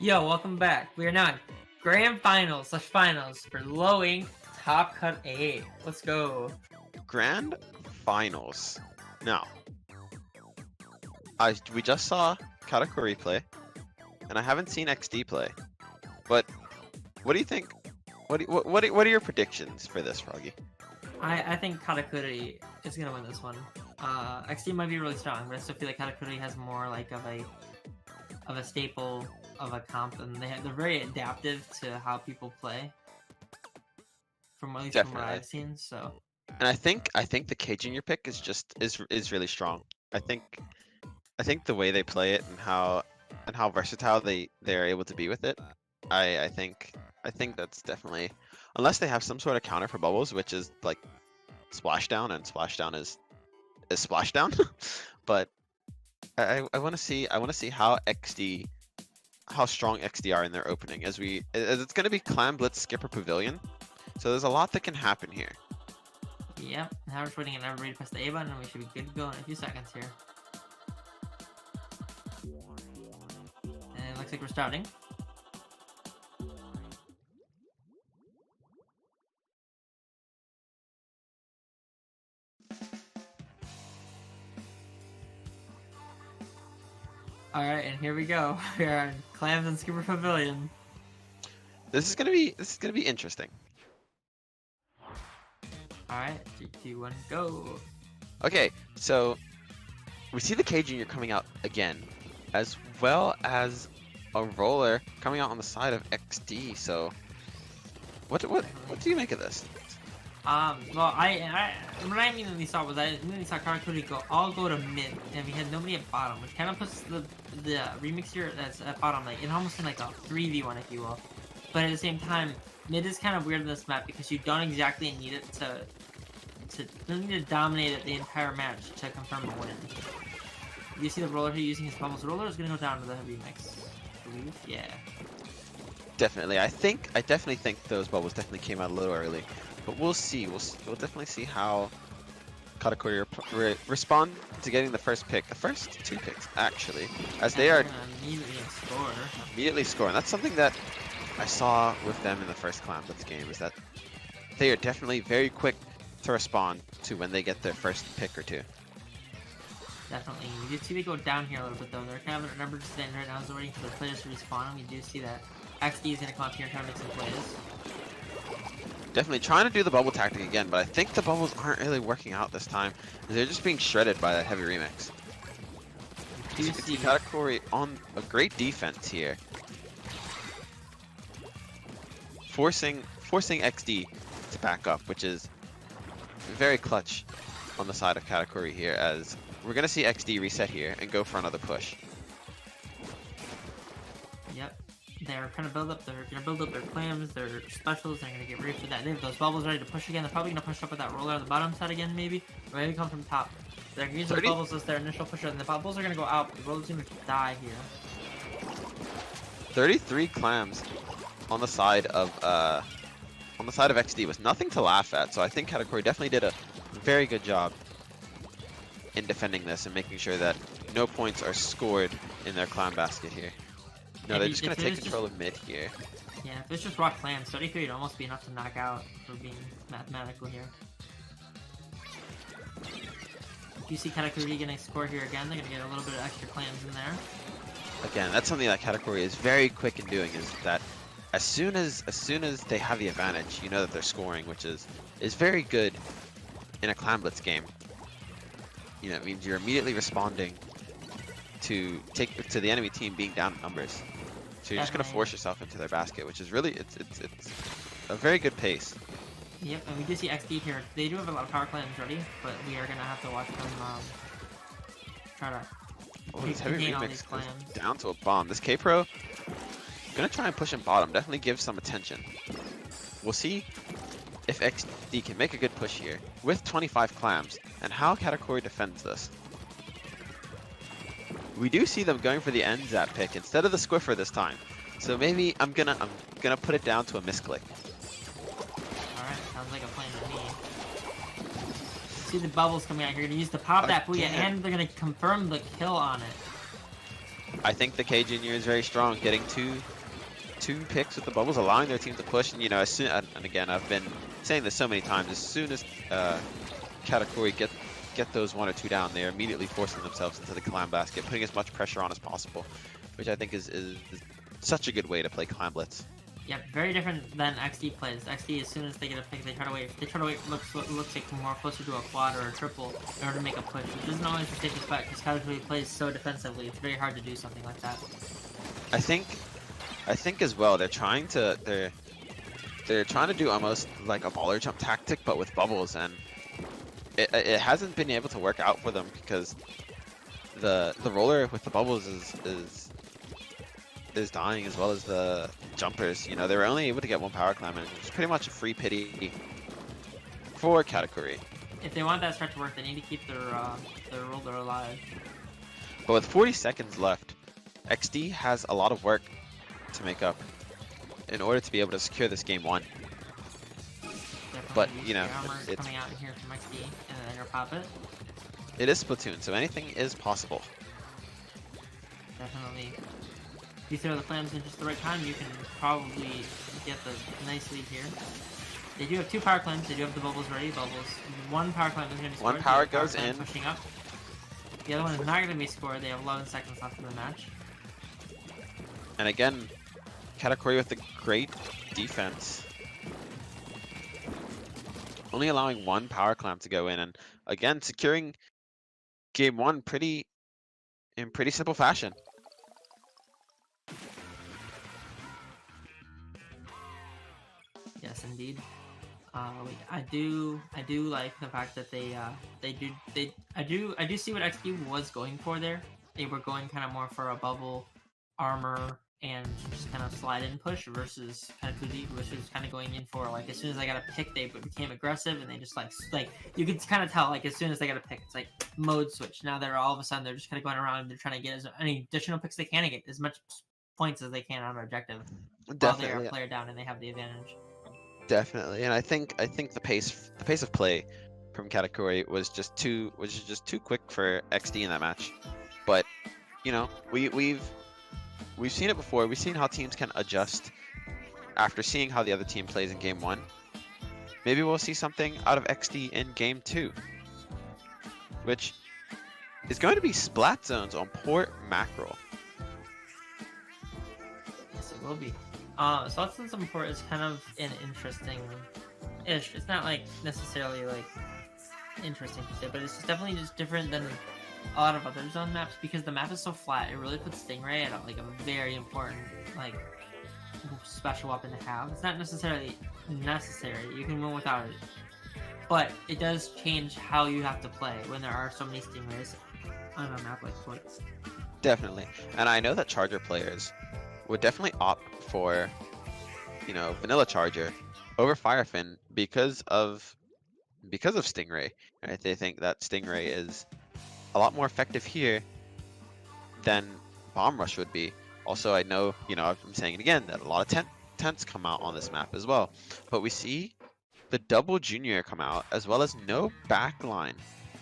Yo, welcome back. We are now in grand finals/finals for low ink top cut A. Let's go. Grand finals. Now, we just saw Katakuri play, and I haven't seen XD play. But what do you think? What are your predictions for this, Froggy? I think Katakuri is gonna win this one. XD might be really strong, but I still feel like Katakuri has more like of a staple of a comp, and they're very adaptive to how people play. From at least from what I've seen, so. And I think the K Junior pick is really strong. I think the way they play it and how versatile they're able to be with it. I think that's definitely, unless they have some sort of counter for bubbles, which is like splashdown, and splashdown is splashdown. But I want to see how strong XD are in their opening, as it's going to be Clam Blitz Skipper Pavilion, so there's a lot that can happen here. Yep, now we're just waiting on everybody to press the A button, and we should be good to go in a few seconds here. And it looks like we're starting. Alright, and here we go. We are in Clams and Skipper Pavilion. This is gonna be interesting. Alright, 3, 2, 1, go. Okay, so we see the K Junior coming out again, as well as a roller coming out on the side of XD. So what do you make of this? Well, what I immediately saw was I immediately saw Karakuri all go to mid, and we had nobody at bottom, which kind of puts the remix here that's at bottom, like in almost in like a 3v1, if you will. But at the same time, mid is kind of weird in this map because you don't exactly need it you don't need to dominate it the entire match to confirm a win. You see the roller here using his bubbles. The roller is gonna go down to the remix, I believe. Yeah. Definitely, I definitely think those bubbles definitely came out a little early. But we'll see. We'll definitely see how Katakuri respond to getting the first pick. The first 2 picks, actually, as they are immediately scoring. That's something that I saw with them in the first Clam Blitz game, is that they are definitely very quick to respond to when they get their first pick or 2. Definitely. We do see they go down here a little bit, though. They're kind of a number just standing right now, so waiting for the players to respawn, and we do see that XD is going to come up here and try to make some plays. Definitely trying to do the bubble tactic again, but I think the bubbles aren't really working out this time. They're just being shredded by that heavy remix. You can see Katakuri on a great defense here, forcing XD to back up, which is very clutch on the side of Katakuri here, as we're gonna see XD reset here and go for another push. Yep. They're gonna build up their clams, their specials. They're gonna get ready for that. They have those bubbles ready to push again. They're probably gonna push up with that roller on the bottom side again, maybe. Or maybe come from top. They're gonna use those bubbles as their initial pusher, and the bubbles are gonna go out. The roller's gonna die here. 33 clams on the side of XD was nothing to laugh at. So I think Katakuri definitely did a very good job in defending this and making sure that no points are scored in their clam basket here. No, they're just going to take control of mid here. Yeah, if it's just raw clams, 33 would almost be enough to knock out for being mathematical here. If you see Katakuri getting a score here again, they're going to get a little bit of extra clams in there. Again, that's something that Katakuri is very quick in doing, is that as soon as they have the advantage, you know that they're scoring, which is very good in a Clam Blitz game. You know, it means you're immediately responding to the enemy team being down in numbers. So you're just gonna force yourself into their basket, which is really it's a very good pace. Yep, and we do see XD here. They do have a lot of power clams ready, but we are gonna have to watch them try to this heavy contain all remix these clams. Down to a bomb. This K-Pro gonna try and push him bottom. Definitely give some attention. We'll see if XD can make a good push here with 25 clams, and how Katakuri defends this. We do see them going for the end zap pick instead of the squiffer this time. So maybe I'm gonna put it down to a misclick. Alright, sounds like a plan to me. See the bubbles coming out. You're gonna use the pop that booyah, and they're gonna confirm the kill on it. I think the K Junior is very strong, getting two picks with the bubbles, allowing their team to push. And you know, as soon and again, I've been saying this so many times. As soon as Katakuri get those 1 or 2 down, they're immediately forcing themselves into the climb basket, putting as much pressure on as possible, which I think is such a good way to play climb blitz. Yeah, very different than XD plays. XD, as soon as they get a pick, they try to wait. They try to wait. Looks like more closer to a quad or a triple in order to make a push, which isn't always the safest bet because Katakuri plays so defensively. It's very hard to do something like that. I think as well they're trying to do almost like a baller jump tactic, but with bubbles, and it hasn't been able to work out for them because the roller with the bubbles is dying, as well as the jumpers. You know, they were only able to get 1 power climb, and it's pretty much a free pity for Katakuri. If they want that start to work, they need to keep their roller alive. But with 40 seconds left, XD has a lot of work to make up in order to be able to secure this game 1. Definitely But you know, it's coming out in here from XD and then pop it. It is Splatoon, so anything is possible. Definitely. If you throw the flames in just the right time, you can probably get the nice lead here. They do have 2 power climbs. They do have the bubbles ready. Bubbles. 1 power climb is going to be scored. 1 power goes in. Pushing up. The other one is not going to be scored. They have 11 seconds left in the match. And again, Katakuri with the great defense. Only allowing 1 power climb to go in, and again securing game 1 in pretty simple fashion. Yes, indeed. I do like the fact that I do see what XD was going for there. They were going kind of more for a bubble, armor, and just kind of slide in push versus Katakuri, which was kind of going in for like as soon as I got a pick, they became aggressive and they just like you could kind of tell like as soon as they got a pick, it's like mode switch. Now they're all of a sudden they're just kind of going around and they're trying to get as many additional picks they can to get as much points as they can on their objective. Definitely. While they are a player down and they have the advantage. Definitely, and I think the pace of play from Katakuri was just too quick for XD in that match. But you know, we've seen it before. We've seen how teams can adjust after seeing how the other team plays in game 1. Maybe we'll see something out of XD in game 2, which is going to be splat zones on Port Mackerel. Yes, it will be. Splat zones on Port is kind of an interesting-ish. It's not like necessarily like interesting to say, but it's definitely just different than a lot of other zone maps because the map is so flat. It really puts Stingray at like a very important like special weapon to have. It's not necessarily necessary. You can win without it, but it does change how you have to play when there are so many Stingrays on a map like Port. Definitely, and I know that Charger players would definitely opt for, you know, vanilla Charger over Firefin because of Stingray. Right? They think that Stingray is a lot more effective here than Bomb Rush would be. Also, I know, you know, I'm saying it again, that a lot of tents come out on this map as well. But we see the double junior come out, as well as no backline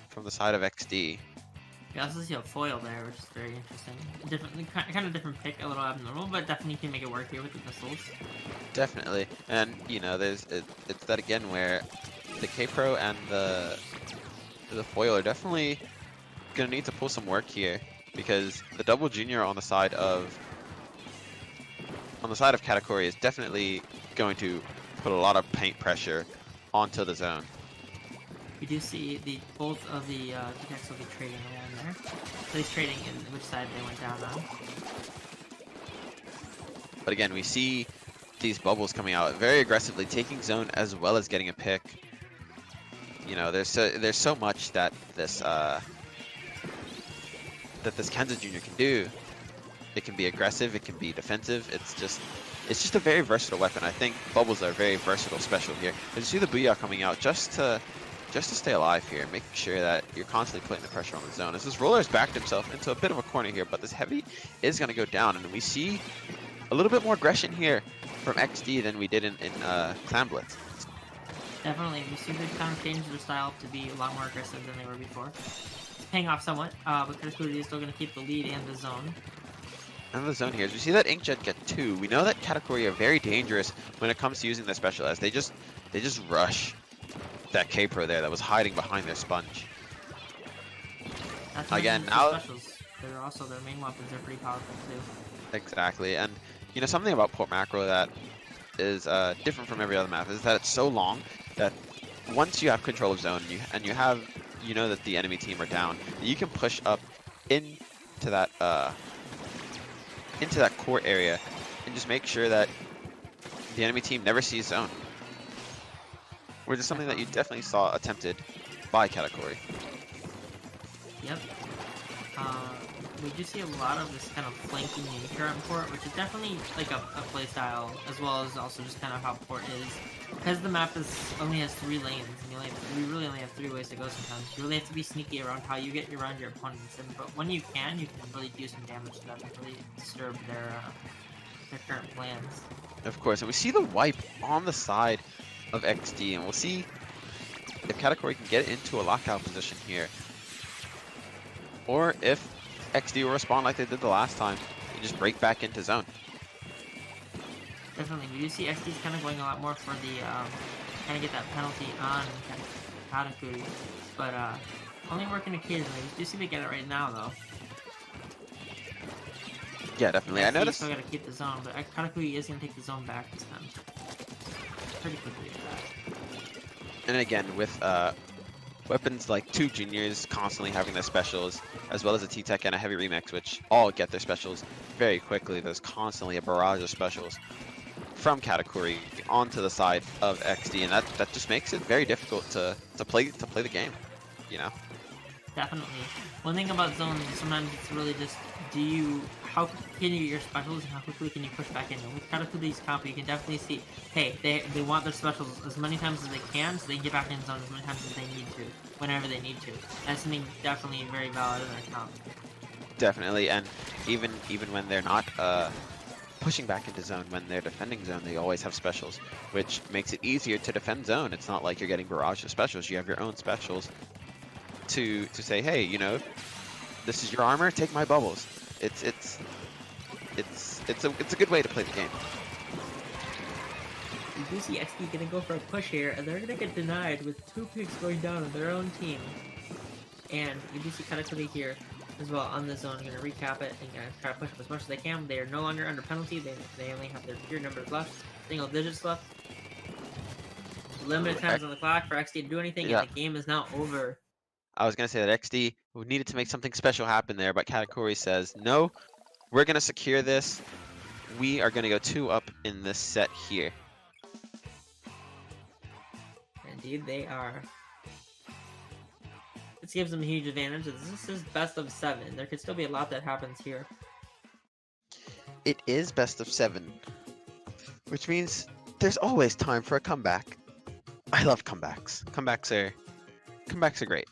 from the side of XD. You also see a foil there, which is very interesting. Kind of different pick, a little abnormal, but definitely can make it work here with the missiles. Definitely, and you know, it's that again where the K-Pro and the foil are definitely gonna need to pull some work here, because the double junior on the side of Katakuri is definitely going to put a lot of paint pressure onto the zone. We do see both of the decks will be trading around there. So he's trading in which side they went down on. But again, we see these bubbles coming out very aggressively, taking zone as well as getting a pick. You know, there's so much that this Kenza Jr. can do. It can be aggressive, it can be defensive. It's just a very versatile weapon. I think bubbles are very versatile special here. And you see the Booyah coming out just to stay alive here, making sure that you're constantly putting the pressure on the zone. As this roller has backed himself into a bit of a corner here, but this heavy is going to go down, and we see a little bit more aggression here from XD than we did in Clan Blitz. Definitely, we see they've kind of changed their style to be a lot more aggressive than they were before. It's paying off somewhat, but Katakuri is still going to keep the lead and the zone. And the zone here is we see that Inkjet get 2. We know that Katakuri are very dangerous when it comes to using their special as they just rush that K-Pro there that was hiding behind their sponge. That's Again, the now specials. They're also their main weapons are pretty powerful too. exactly, and you know something about Port Macro that is different from every other map is that it's so long that once you have control of zone and you know that the enemy team are down, you can push up into that core area and just make sure that the enemy team never sees zone. Which is something that you definitely saw attempted by Katakuri. Yep. We do see a lot of this kind of flanking nature on Port, which is definitely like a play style, as well as also just kind of how Port is. Because the map only has 3 lanes, and you really only have 3 ways to go sometimes. You really have to be sneaky around how you get around your opponents, but when you can really do some damage to them and really disturb their current plans. Of course, and we see the wipe on the side of XD, and we'll see if Katakuri can get into a lockout position here. Or if XD will respond like they did the last time and just break back into zone. Definitely, we do see XD's kind of going a lot more for the kind of get that penalty on Katakuri, but only working occasionally. We do see they get it right now though. Yeah, definitely. I noticed. Still gotta keep the zone, but Katakuri is gonna take the zone back this time. Pretty quickly at that. And again, with weapons like 2 juniors constantly having their specials, as well as a T-Tech and a Heavy Remix, which all get their specials very quickly. There's constantly a barrage of specials from Katakuri onto the side of XD, and that just makes it very difficult to play the game, you know? Definitely. One thing about zones, sometimes it's really just, how quickly can you get your specials and how quickly can you push back in? And with Katakuri's comp, you can definitely see, hey, they want their specials as many times as they can, so they can get back in zone as many times as they need to, whenever they need to. That's something definitely very valid in their comp. Definitely, and even when they're not pushing back into zone, when they're defending zone, they always have specials, which makes it easier to defend zone. It's not like you're getting barrage of specials. You have your own specials to say, hey, you know, this is your armor, take my bubbles. It's a good way to play the game. You do see XD gonna go for a push here, and they're gonna get denied with 2 picks going down on their own team. And you do see Katakuri here as well on the zone, gonna recap it and gonna try to push up as much as they can. They are no longer under penalty. They only have their pure numbers left, single digits left. Limited times on the clock for XD to do anything, and the game is now over. I was gonna say that XD needed to make something special happen there, but Katakuri says, no, we're gonna secure this. We are gonna go 2 up in this set here. Indeed, they are. This gives them a huge advantage. This is best of 7. There could still be a lot that happens here. It is best of 7, which means there's always time for a comeback. I love comebacks. Comebacks are great.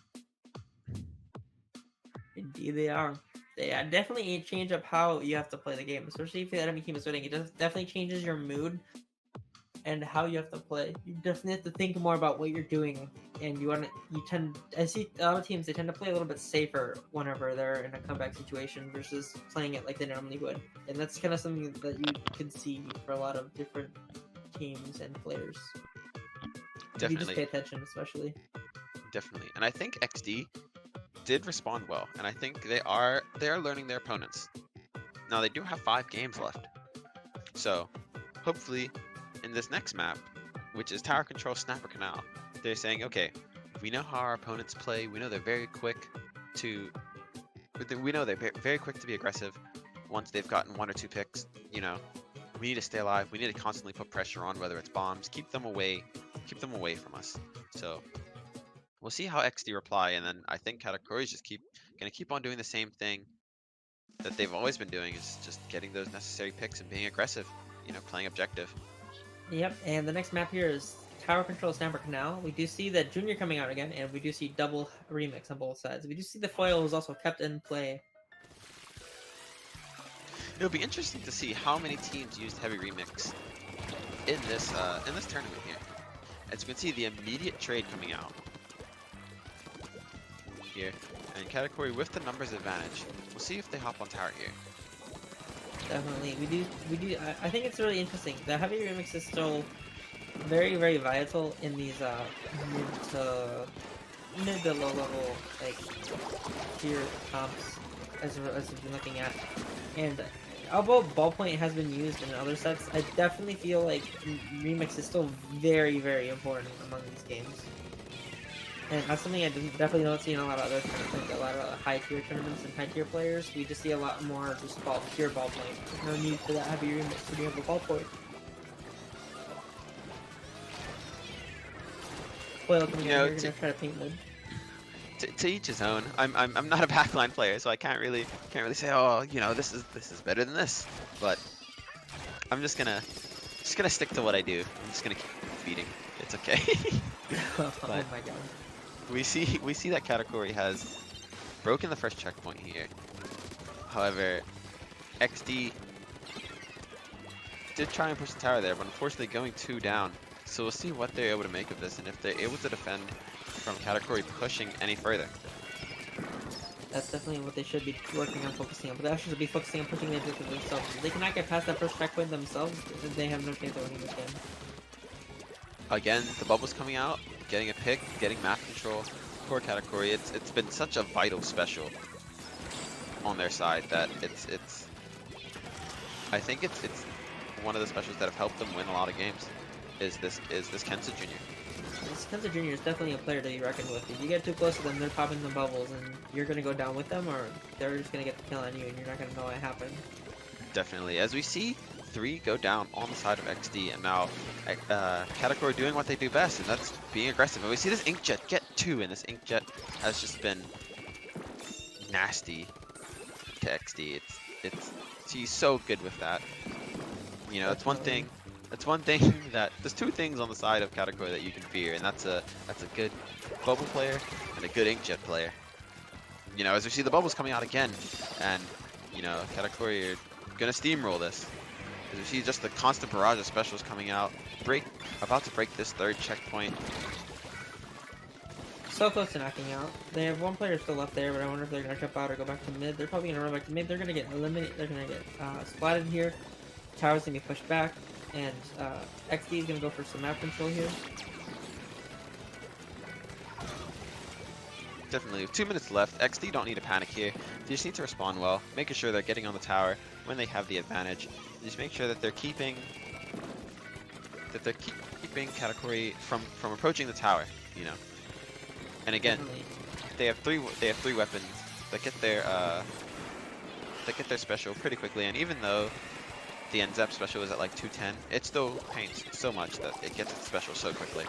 Indeed, they are. They definitely change up how you have to play the game, especially if the enemy team is winning. It definitely changes your mood and how you have to play. You definitely have to think more about what you're doing, and I see a lot of teams, they tend to play a little bit safer whenever they're in a comeback situation versus playing it like they normally would. And that's kind of something that you can see for a lot of different teams and players. Definitely. You just pay attention, especially. Definitely. And I think XD did respond well, and I think they are learning their opponents. Now they do have 5 games left, so hopefully in this next map, which is Tower Control Snapper Canal, they're saying, okay, we know how our opponents play. We know they're very quick to be aggressive once they've gotten 1 or 2 picks. You know, we need to stay alive. We need to constantly put pressure on, whether it's bombs, keep them away from us. So we'll see how XD reply, and then I think Katakuri is just gonna keep on doing the same thing that they've always been doing, is just getting those necessary picks and being aggressive, you know, playing objective. Yep, and the next map here is Tower Control Snapper Canal. We do see that Junior coming out again, and we do see double remix on both sides. We do see the foil is also kept in play. It'll be interesting to see how many teams used Heavy Remix in this tournament here. As you can see, the immediate trade coming out here, and Katakuri with the numbers advantage. We'll see if they hop on tower here. Definitely, we do. I think it's really interesting. The heavy remix is still very, very vital in these mid to low level like tier comps as we've been looking at. And although ballpoint has been used in other sets, I definitely feel like remix is still very, very important among these games. And that's something I definitely don't see in a lot of other tournaments, like a lot of high tier tournaments and high tier players. We just see a lot more just pure ballpoint. There's no need for that heavy remix to be able to ballpoint. Foil coming out here, gonna try to paint mid. To each his own. I'm not a backline player, so I can't really say, oh, you know, this is better than this. But I'm just gonna stick to what I do. I'm just gonna keep feeding. It's okay. Oh my god. We see that Katakuri has broken the first checkpoint here. However, XD did try and push the tower there, but unfortunately going 2 down. So we'll see what they're able to make of this, and if they're able to defend from Katakuri pushing any further. That's definitely what they should be working on, focusing on. But they actually should be focusing on pushing the objective themselves. If they cannot get past that first checkpoint themselves, then they have no chance of winning this game. Again, the bubbles coming out, getting a pick, getting map control. Poor Katakuri, it's been such a vital special on their side that I think it's one of the specials that have helped them win a lot of games. Is this Kensa Jr. This Kensa Jr. is definitely a player to be reckoned with. If you get too close to them, they're popping the bubbles, and you're gonna go down with them, or they're just gonna get the kill on you, and you're not gonna know what happened. Definitely, as we see 3 go down on the side of XD, and now Katakuri doing what they do best, and that's being aggressive. And we see this Inkjet get 2, and this Inkjet has just been nasty to XD. He's so good with that. You know, it's one thing that there's 2 things on the side of Katakuri that you can fear, and that's a good bubble player and a good Inkjet player. You know, as we see the bubbles coming out again, and you know, Katakuri are gonna steamroll this. As we see just the constant barrage of specials coming out, about to break this 3rd checkpoint. So close to knocking out. They have 1 player still left there, but I wonder if they're gonna jump out or go back to mid. They're probably gonna run back to mid. They're gonna get eliminated. They're gonna get splatted here. Tower's gonna be pushed back, and XD is gonna go for some map control here. Definitely, with 2 minutes left, XD don't need to panic here. They just need to respond well, making sure they're getting on the tower when they have the advantage. Just make sure that they're keeping Katakuri from approaching the tower, you know. And again, they have three weapons that get their special pretty quickly, and even though the NZEP special is at like 210, it still paints so much that it gets its special so quickly.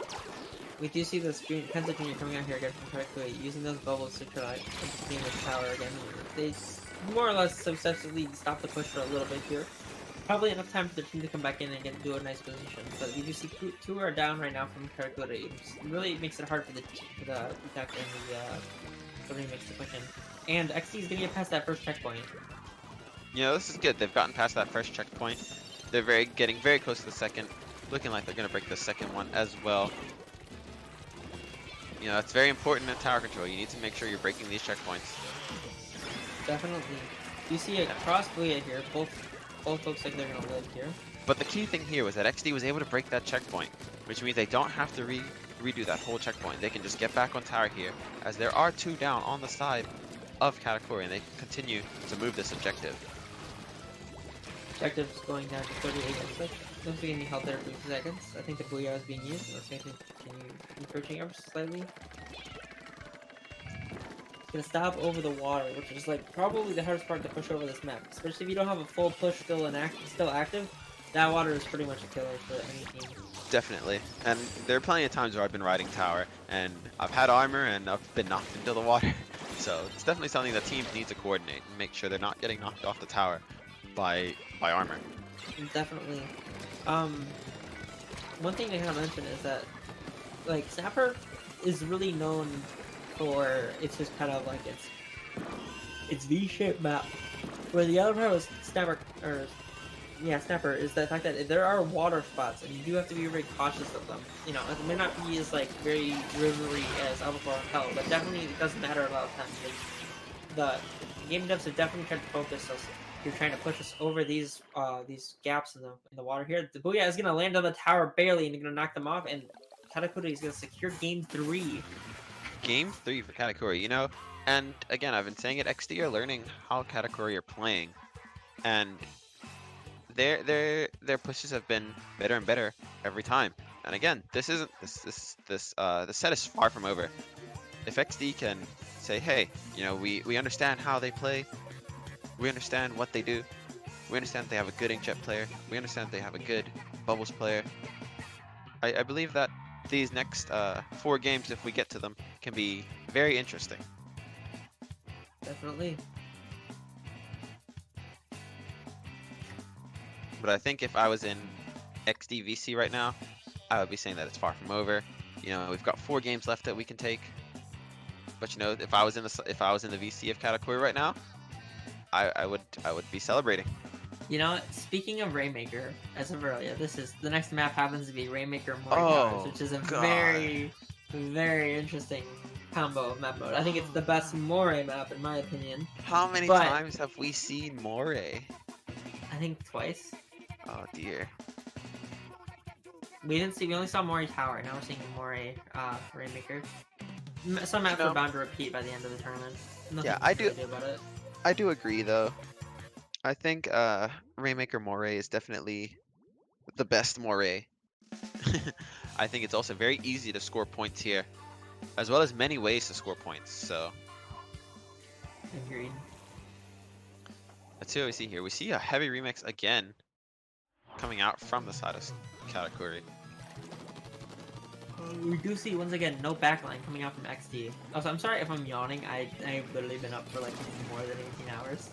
We do see this Kensa Jr. coming out here again from Katakuri, using those bubbles to try to gain this tower again. They more or less successfully stop the push for a little bit here. Probably enough time for the team to come back in and do a nice position. But we do see 2 are down right now from Katakuri. It really makes it hard for the attack and the remix to push in. And XD is gonna get past that first checkpoint. You know, this is good. They've gotten past that first checkpoint. They're getting very close to the second. Looking like they're gonna break the second one as well. You know, it's very important in tower control. You need to make sure you're breaking these checkpoints. Definitely. You see a cross Booyah here. Both looks like they're gonna live here. But the key thing here was that XD was able to break that checkpoint, which means they don't have to redo that whole checkpoint. They can just get back on tower here, as there are 2 down on the side of Katakuri, and they continue to move this objective. Objective's going down to 38 seconds. Looks like any help there for 2 seconds. I think the Booyah is being used. Let's make it continue encroaching ever so slightly. It's gonna stop over the water, which is like probably the hardest part to push over this map. Especially if you don't have a full push still active. That water is pretty much a killer for any team. Definitely. And there are plenty of times where I've been riding tower, and I've had armor, and I've been knocked into the water. So it's definitely something that teams need to coordinate and make sure they're not getting knocked off the tower by armor. Definitely. One thing to kind of mention is that, like, Snapper is really known for it's just kind of like its V-shaped map. Where the other part of Snapper is the fact that there are water spots, and you do have to be very cautious of them. You know, it may not be as like very rivery as Alpha or Hell, but definitely it doesn't matter a lot of times. The game devs have definitely tried to focus You're trying to push us over these gaps in the water here. The Booyah is gonna land on the tower barely and gonna knock them off, and Katakuri is gonna secure game 3. Game 3 for Katakuri, you know, and again, I've been saying it, XD are learning how Katakuri are playing, and their pushes have been better and better every time. And again, this isn't the set is far from over. If XD can say, hey, you know, we understand how they play, we understand what they do, we understand they have a good inkjet player, we understand they have a good bubbles player. I believe that these next 4 games, if we get to them, can be very interesting. Definitely. But I think if I was in XDVC right now, I would be saying that it's far from over. You know, we've got 4 games left that we can take. But you know, if I was in the VC of Katakuri right now, I would be celebrating. You know, speaking of Rainmaker, as of earlier, the next map happens to be Rainmaker More Oh, Towers, which is a God. very, very interesting combo of map mode. I think it's the best Moray map in my opinion. How many But- times have we seen Moray? I think twice. Oh dear. We only saw Moray Tower. Now we're seeing Moray Rainmaker. Some maps No. are bound to repeat by the end of the tournament. Nothing Yeah, to I do- really about it. I do agree though. I think Rainmaker Moray is definitely the best Moray. I think it's also very easy to score points here, as well as many ways to score points. So Agreed. let's see what we see here. We see a heavy remix again coming out from the side of Katakuri. We do see once again no backline coming out from XD. Also, I'm sorry if I'm yawning. I've literally been up for like more than 18 hours.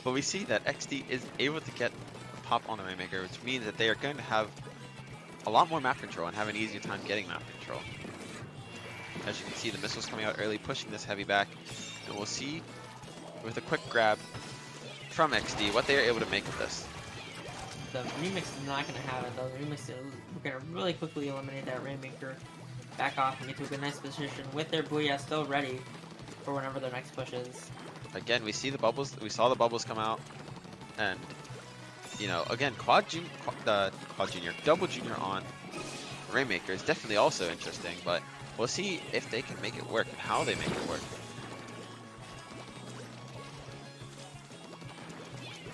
But we see that XD is able to get a pop on the Rainmaker, which means that they are going to have a lot more map control and have an easier time getting map control. As you can see, the missiles coming out early, pushing this heavy back. And we'll see, with a quick grab from XD, what they are able to make of this. The remix is not going to have it though. The remix is we're going to really quickly eliminate that Rainmaker, back off and get to a good nice position with their Booyah still ready for whenever their next push is. Again, we see the bubbles. We saw the bubbles come out, and you know, again, double junior on Rainmaker is definitely also interesting. But we'll see if they can make it work and how they make it work.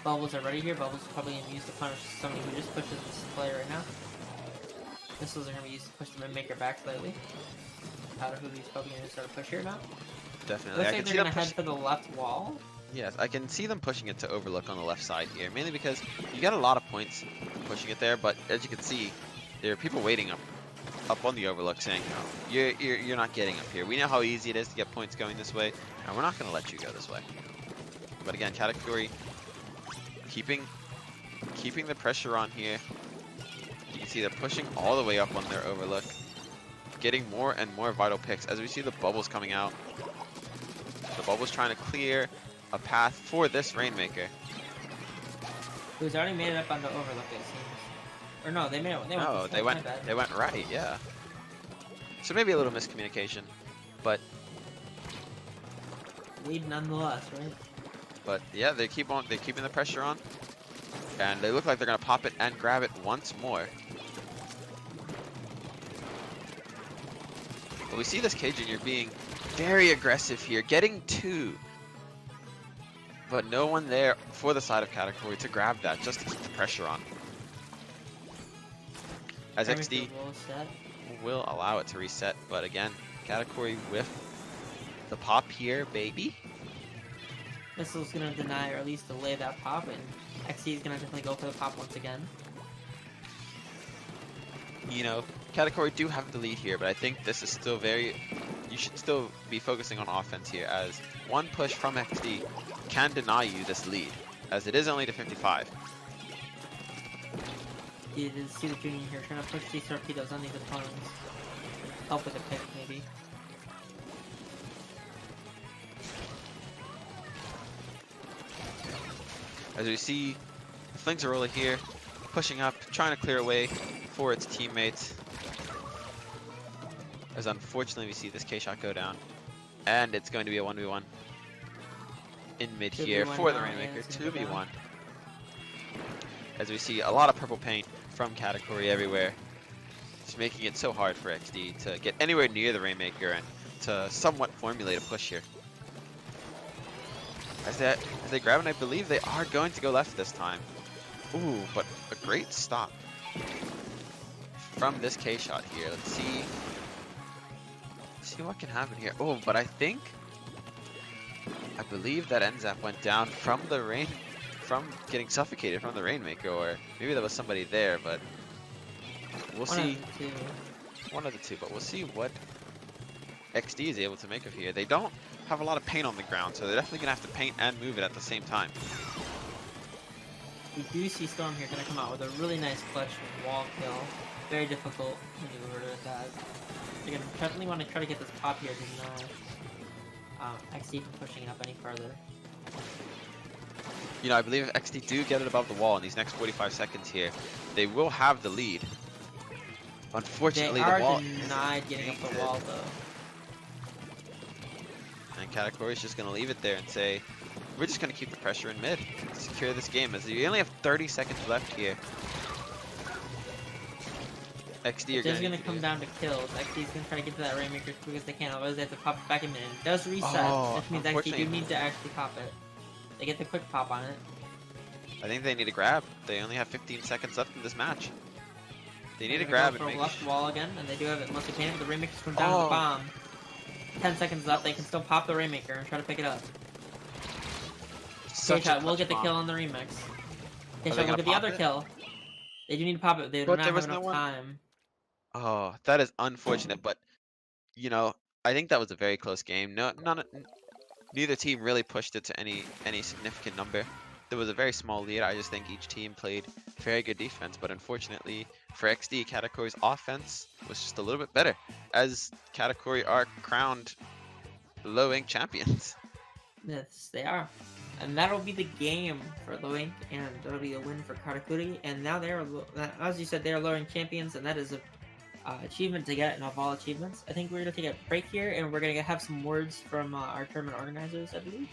Bubbles are ready here. Bubbles are probably going to be used to punish somebody who just pushes this player right now. Missiles are going to be used to push the Rainmaker back slightly. Katakuri's probably going to start a push here now. Definitely, Looks I like can they're see going them to head push. for the left wall. Yes, I can see them pushing it to Overlook on the left side here, mainly because you get a lot of points pushing it there. But as you can see, there are people waiting up on the Overlook saying, "No, you're not getting up here. We know how easy it is to get points going this way, and we're not going to let you go this way." But again, Katakuri keeping the pressure on here. You can see they're pushing all the way up on their Overlook, getting more and more vital picks as we see the bubbles coming out. The bubbles trying to clear a path for this Rainmaker. Who's already made it up on the Overlook, it seems. Or no, they made it. No, they went right, yeah. So maybe a little miscommunication, but Lead nonetheless, right? yeah, they're keeping the pressure on, and they look like they're gonna pop it and grab it once more. But we see this K Junior being very aggressive here, getting 2. But no one there for the side of Katakuri to grab that, just to keep the pressure on. As XD will allow it to reset, but again, Katakuri with the pop here, baby. Missile's gonna deny or at least delay that pop, and XD is gonna definitely go for the pop once again. You know, Katakuri do have the lead here, but I think this is still you should still be focusing on offense here, as one push from XD can deny you this lead, as it is only to 55. You did see the junior here trying to push these torpedoes on these opponents. Help with a pick, maybe. As we see, Flings are rolling here, pushing up, trying to clear away for its teammates. As unfortunately we see this K-shot go down, and it's going to be a 1v1. in mid 2v1 here for the now, Rainmaker. yeah, it's gonna go 2v1. As we see a lot of purple paint from Katakuri everywhere. It's making it so hard for XD to get anywhere near the Rainmaker and to somewhat formulate a push here. As they grab, and I believe they are going to go left this time. Ooh, but a great stop from this K shot here. Let's see what can happen here. Oh, but I believe that NZAP went down from getting suffocated from the Rainmaker, or maybe there was somebody there, but we'll see. One of the two, but we'll see what XD is able to make of here. They don't have a lot of paint on the ground, so they're definitely gonna have to paint and move it at the same time. We do see Storm here gonna come out with a really nice clutch wall kill. Very difficult maneuver to that. They're gonna definitely want to try to get this pop here to deny XD from pushing it up any further. You know, I believe if XD do get it above the wall in these next 45 seconds here, they will have the lead. Unfortunately, They are the wall denied getting up the wall though. And Katakuri is just going to leave it there and say, we're just going to keep the pressure in mid, secure this game, as you only have 30 seconds left here. XD are going to come down to kills. XD is going to try to get to that Rainmaker as quick as they can, otherwise they have to pop it back in mid. It does reset, which means XD do need to actually pop it. They get the quick pop on it. I think they need to grab. They only have 15 seconds left in this match. They need to grab and make left wall again, and they do have it most can, but the Rainmaker's going down to the bomb. 10 seconds left, they can still pop the Rainmaker and try to pick it up. K-Shot will get the kill on the remix. K-Shot will get the other kill. They do need to pop it, they do not have enough time. Oh, that is unfortunate, but, you know, I think that was a very close game. Neither team really pushed it to any significant number. There was a very small lead. I just think each team played very good defense, but unfortunately for XD, Katakuri's offense was just a little bit better, as Katakuri are crowned low ink champions. Yes, they are. And that'll be the game for low ink, and that'll be a win for Katakuri. And now they are, as you said, they are low ink champions, and that is a achievement to get of all achievements. I think we're going to take a break here, and we're going to have some words from our tournament organizers, I believe.